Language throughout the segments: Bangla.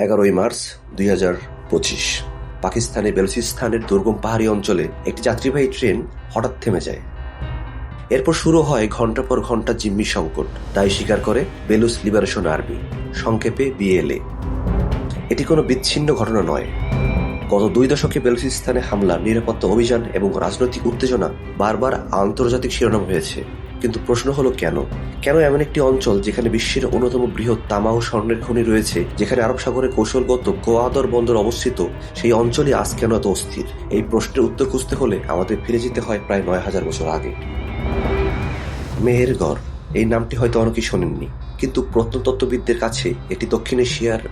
11 মার্চ 2025 পাকিস্তানের বেলুচিস্তানের দুর্গম পাহাড়ি অঞ্চলে একটি যাত্রীবাহী ট্রেন হঠাৎ থেমে যায়। এরপর শুরু হয় ঘন্টা পর ঘন্টা জিম্মি সংকট, দায় স্বীকার করে বেলুচ লিবারেশন আর্মি, সংক্ষেপে BLA। এটি কোনো বিচ্ছিন্ন ঘটনা নয়। গত 2 দশকে বেলুচিস্তানে হামলা, নিরাপত্তা অভিযান এবং রাজনৈতিক উত্তেজনা বারবার আন্তর্জাতিক শিরোনাম হয়েছে। কিন্তু প্রশ্ন হলো কেন এমন একটি অঞ্চল যেখানে বিশ্বের অন্যতম বৃহৎ তামা ও স্বর্ণের খনি রয়েছে, যেখানে আরব সাগরে কৌশলগত গোয়াদর বন্দর অবস্থিত, সেই অঞ্চলই আজ কেন এত অস্থির? এই প্রশ্নের উত্তর খুঁজতে হলে আমাদের ফিরে যেতে হয় প্রায় 9000 বছর আগে। মেহেরগড়, এই নামটি হয়তো অনেকেই শোনেননি, কিন্তু প্রত্নতত্ত্ববিদদের কাছে এটি দক্ষিণ এশিয়ার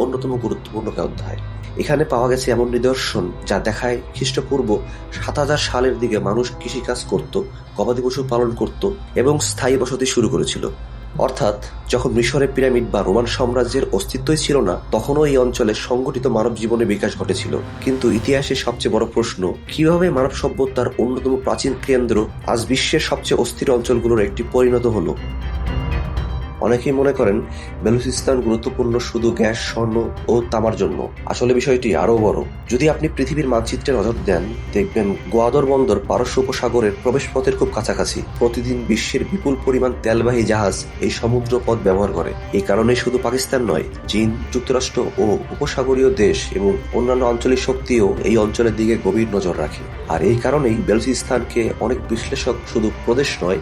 অন্যতম গুরুত্বপূর্ণ অধ্যায়। এখানে পাওয়া গেছে এমন নিদর্শন যা দেখায় খ্রিস্টপূর্ব 7000 সালের দিকে মানুষ কৃষিকাজ করত, গবাদি পশু পালন করত এবং স্থায়ী বসতি শুরু করেছিল। অর্থাৎ যখন মিশরের পিরামিড বা রোমান সাম্রাজ্যের অস্তিত্বই ছিল না, তখনও এই অঞ্চলে সংগঠিত মানব জীবনের বিকাশ ঘটেছিল। কিন্তু ইতিহাসের সবচেয়ে বড় প্রশ্ন, কিভাবে মানব সভ্যতার অন্যতম প্রাচীন কেন্দ্র আজ বিশ্বের সবচেয়ে অস্থির অঞ্চলগুলোর একটি পরিণত হলো? অনেকেই মনে করেন বেলুচিস্তান গুরুত্বপূর্ণ শুধু গ্যাস, স্বর্ণ ও তামার জন্য। আসলে বিষয়টি আরও বড়। যদি আপনি পৃথিবীর মানচিত্রে নজর দেন, দেখবেন গোয়াদর বন্দর পারস্য উপসাগরের প্রবেশপথের খুব কাছাকাছি। প্রতিদিন বিশ্বের বিপুল পরিমাণ তেলবাহী জাহাজ এই সমুদ্র পথ ব্যবহার করে। এই কারণে শুধু পাকিস্তান নয়, চীন, যুক্তরাষ্ট্র ও উপসাগরীয় দেশ এবং অন্যান্য আঞ্চলিক শক্তিও এই অঞ্চলের দিকে গভীর নজর রাখে। আর এই কারণেই বেলুচিস্তানকে অনেক বিশ্লেষক শুধু প্রদেশ নয়,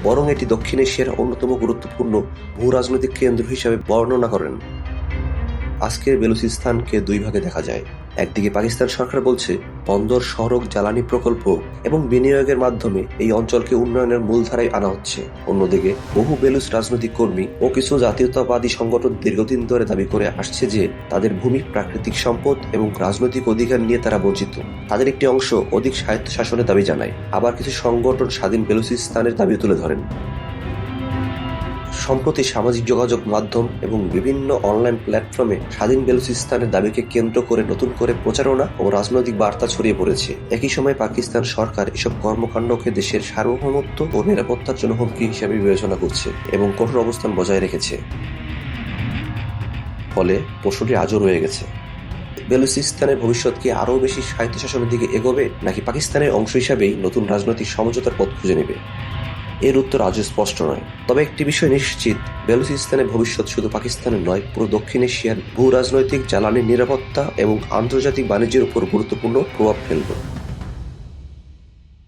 বরং এটি দক্ষিণ এশিয়ার অন্যতম গুরুত্বপূর্ণ ভূ-রাজনৈতিক কেন্দ্র হিসাবে বর্ণনা করেন। আজকের বেলুচিস্তানকে 2 ভাগে দেখা যায়। একদিকে পাকিস্তান সরকার বলছে বন্দর, সড়ক, জ্বালানি প্রকল্প এবং বিনিয়োগের মাধ্যমে এই অঞ্চলকে উন্নয়নের মূলধারায় আনা হচ্ছে। অন্যদিকে বহু বেলুচ রাজনৈতিক কর্মী ও কিছু জাতীয়তাবাদী সংগঠন দীর্ঘদিন ধরে দাবি করে আসছে যে তাদের ভূমি, প্রাকৃতিক সম্পদ এবং রাজনৈতিক অধিকার নিয়ে তারা বঞ্চিত। তাদের একটি অংশ অধিক স্বায়ত্তশাসনের দাবি জানায়, আবার কিছু সংগঠন স্বাধীন বেলুচিস্তানের দাবি তুলে ধরেন। সম্প্রতি সামাজিক যোগাযোগ মাধ্যম এবং বিভিন্ন অনলাইন প্ল্যাটফর্মে স্বাধীন বেলুচিস্তানের দাবিকে কেন্দ্র করে নতুন করে প্রচারণা ও রাজনৈতিক বার্তা ছড়িয়ে পড়েছে। একই সময় পাকিস্তান সরকার এসব কর্মকাণ্ডকে দেশের সার্বভৌমত্ব ও নিরাপত্তার জন্য হুমকি হিসেবে বিবেচনা করছে এবং কঠোর অবস্থান বজায় রেখেছে। ফলে প্রশ্নটি আজও রয়ে গেছে, বেলুচিস্তানের ভবিষ্যৎ কি আরও বেশি স্বায়ত্তশাসনের দিকে এগোবে, নাকি পাকিস্তানের অংশ হিসাবেই নতুন রাজনৈতিক সমঝোতার পথ খুঁজে নেবে? এর উত্তর আজও স্পষ্ট নয়। তবে একটি বিষয় নিশ্চিত, বেলুচিস্তানের ভবিষ্যৎ শুধু পাকিস্তানের নয়, পুরো দক্ষিণ এশিয়ার ভূ রাজনৈতিক, জ্বালানি, নিরাপত্তা এবং আন্তর্জাতিক বাণিজ্যের উপর গুরুত্বপূর্ণ প্রভাব ফেলবে।